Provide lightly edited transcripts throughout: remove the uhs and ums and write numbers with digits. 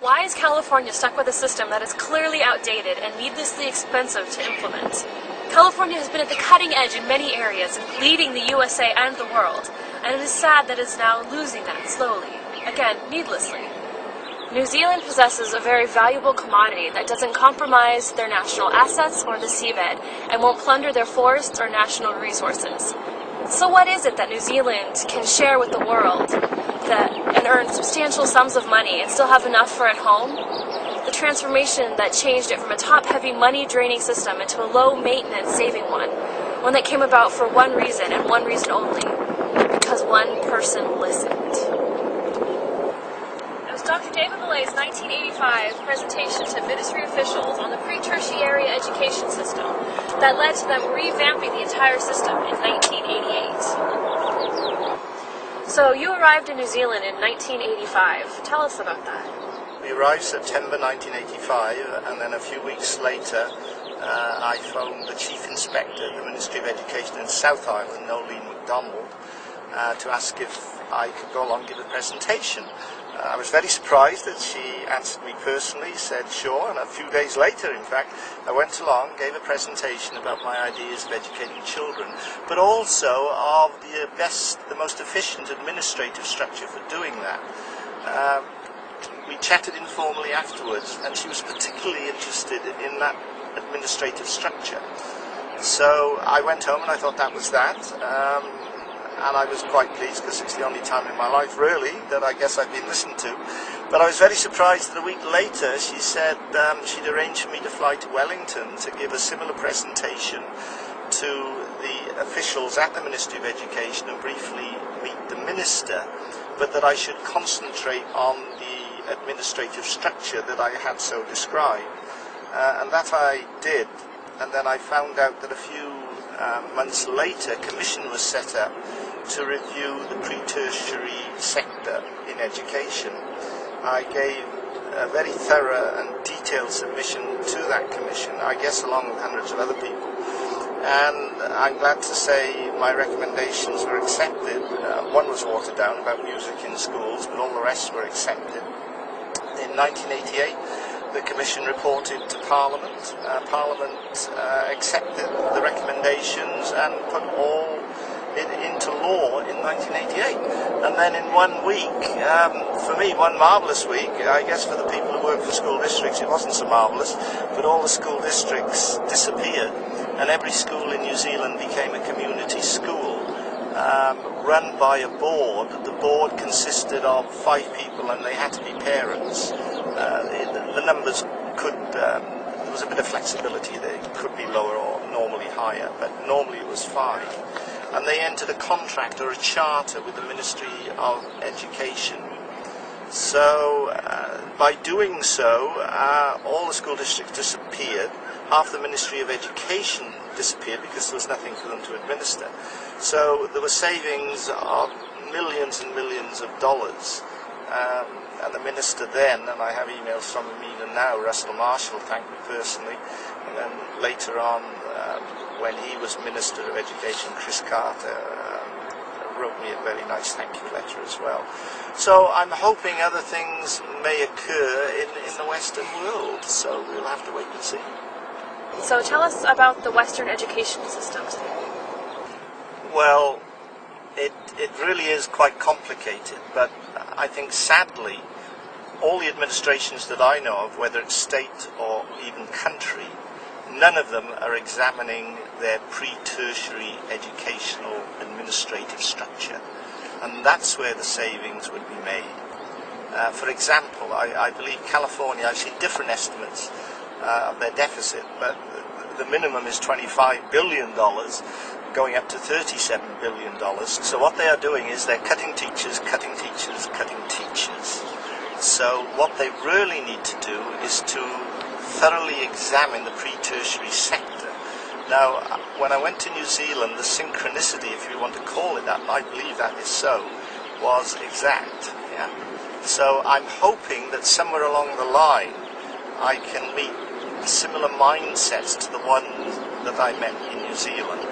Why is California stuck with a system that is clearly outdated and needlessly expensive to implement? California has been at the cutting edge in many areas, leading the USA and the world, and it is sad that it is now losing that slowly, again, needlessly. New Zealand possesses a very valuable commodity that doesn't compromise their national assets or the seabed, and won't plunder their forests or national resources. So what is it that New Zealand can share with the world and earn substantial sums of money and still have enough for at home? The transformation that changed it from a top-heavy, money-draining system into a low-maintenance, saving one that came about for one reason and one reason only, because one person listened. It was Dr. David Millay's 1985 presentation to ministry officials on the pre-tertiary education system that led to them revamping the entire system in 1988. So you arrived in New Zealand in 1985. Tell us about that. We arrived September 1985, and then a few weeks later I phoned the Chief Inspector of the Ministry of Education in South Island, Nolene MacDonald, to ask if I could go along and give a presentation. I was very surprised that she answered me personally, said sure, and a few days later, in fact, I went along, gave a presentation about my ideas of educating children, but also of the most efficient administrative structure for doing that. We chatted informally afterwards, and she was particularly interested in that administrative structure. So I went home and I thought that was that. And I was quite pleased because it's the only time in my life really that I guess I've been listened to. But I was very surprised that a week later she said she'd arranged for me to fly to Wellington to give a similar presentation to the officials at the Ministry of Education and briefly meet the Minister, but that I should concentrate on the administrative structure that I had so described. And that I did, and then I found out that a few months later a commission was set up to review the pre-tertiary sector in education. I gave a very thorough and detailed submission to that commission, I guess along with hundreds of other people, and I'm glad to say my recommendations were accepted. One was watered down about music in schools, but all the rest were accepted. In 1988 the Commission reported to Parliament. Parliament accepted the recommendations and put all it into law in 1988. And then in 1 week, for me, one marvellous week, I guess for the people who work for school districts it wasn't so marvellous, but all the school districts disappeared and every school in New Zealand became a community school. Run by a board. The board consisted of 5 people and they had to be parents. The numbers could, there was a bit of flexibility, they could be lower or normally higher, but normally it was 5. And they entered a contract or a charter with the Ministry of Education. So by doing so, all the school districts disappeared. Half the Ministry of Education disappeared because there was nothing for them to administer. So there were savings of millions and millions of dollars. And the minister then, and I have emails from him even now, Russell Marshall thanked me personally, and then later on, when he was Minister of Education, Chris Carter wrote me a very nice thank you letter as well. So I'm hoping other things may occur in the Western world, so we'll have to wait and see. So tell us about the Western education systems. Well, it really is quite complicated, but I think sadly all the administrations that I know of, whether it's state or even country, none of them are examining their pre-tertiary educational administrative structure, and that's where the savings would be made. For example, I believe California, I've seen different estimates of their deficit, but the minimum is $25 billion, going up to $37 billion. So what they are doing is they're cutting teachers, cutting teachers, cutting teachers. So what they really need to do is to thoroughly examine the pre-tertiary sector. Now, when I went to New Zealand, the synchronicity, if you want to call it that, and I believe that is so, was exact. Yeah? So I'm hoping that somewhere along the line I can meet similar mindsets to the ones that I met in New Zealand,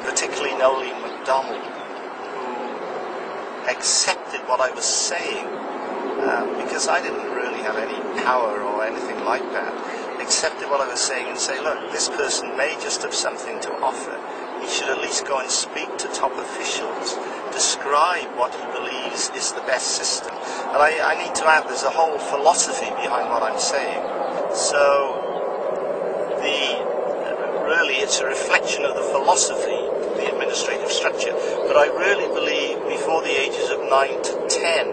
particularly Nolene MacDonald, who accepted what I was saying, because I didn't really have any power or anything like that, accepted what I was saying and say, look, this person may just have something to offer. He should at least go and speak to top officials, describe what he believes is the best system. And I need to add, there's a whole philosophy behind what I'm saying. So really it's a reflection of the philosophy, the administrative structure. But I really believe before the ages of 9 to 10,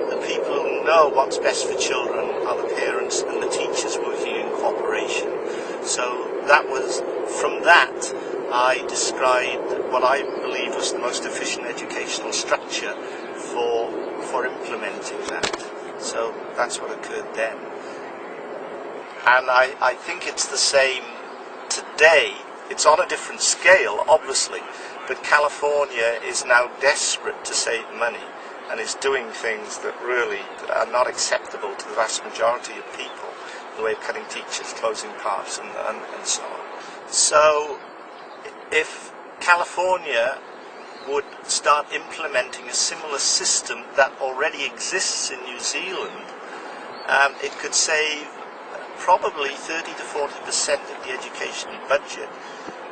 the people who know what's best for children are the parents and the teachers working in cooperation. So that was, from that, I described what I believe was the most efficient educational structure for implementing that. So that's what occurred then. And I think it's the same today. It's on a different scale, obviously, but California is now desperate to save money and is doing things that really are not acceptable to the vast majority of people, the way of cutting teachers, closing parks, and so on. So if California would start implementing a similar system that already exists in New Zealand, it could save probably 30 to 40% of the education budget,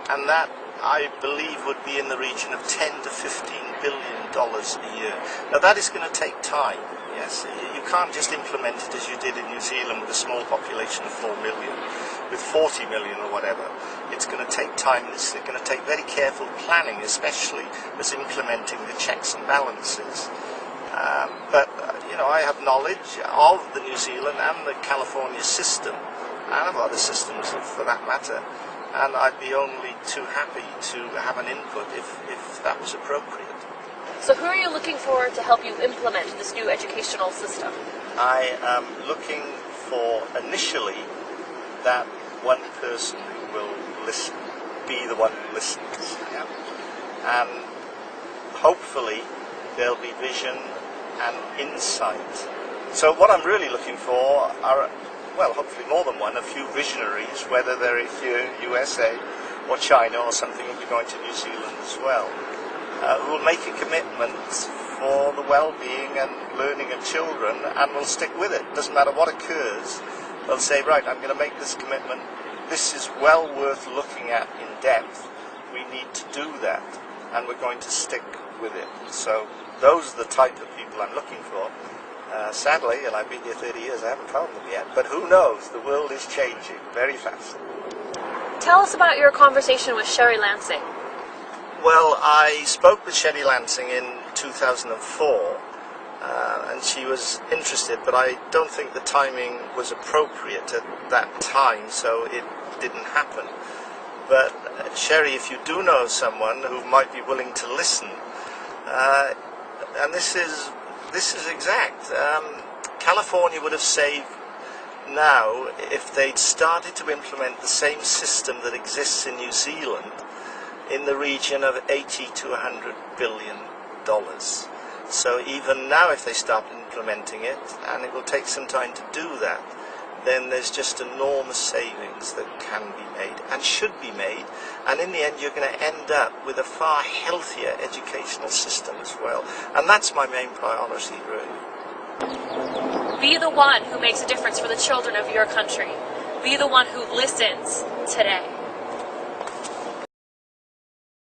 and that I believe would be in the region of $10 to $15 billion a year. Now that is going to take time. Yes, you can't just implement it as you did in New Zealand with a small population of 4 million, with 40 million or whatever. It's going to take time. It's going to take very careful planning, especially as implementing the checks and balances. But I have knowledge of the New Zealand and the California system, and of other systems for that matter, and I'd be only too happy to have an input if that was appropriate. So who are you looking for to help you implement this new educational system? I am looking for, initially, that one person who will listen, be the one who listens. Yeah? And hopefully there'll be vision and insight. So what I'm really looking for are, well, hopefully more than one, a few visionaries, whether they're here in USA or China or something, will be going to New Zealand as well, who will make a commitment for the well-being and learning of children and will stick with it. Doesn't matter what occurs, they'll say, right, I'm going to make this commitment. This is well worth looking at in depth. We need to do that, and we're going to stick with it. So those are the type of people I'm looking for. Sadly, and I've been here 30 years, I haven't found them yet. But who knows? The world is changing very fast. Tell us about your conversation with Sherry Lansing. Well, I spoke with Sherry Lansing in 2004, and she was interested, but I don't think the timing was appropriate at that time, so it didn't happen. But Sherry, if you do know someone who might be willing to listen, and this is exact. California would have saved now if they'd started to implement the same system that exists in New Zealand in the region of $80 to $100 billion. So even now, if they start implementing it, and it will take some time to do that, then there's just enormous savings that can be made and should be made, and in the end you're going to end up with a far healthier educational system as well, and that's my main priority, really. Be the one who makes a difference for the children of your country. Be the one who listens today.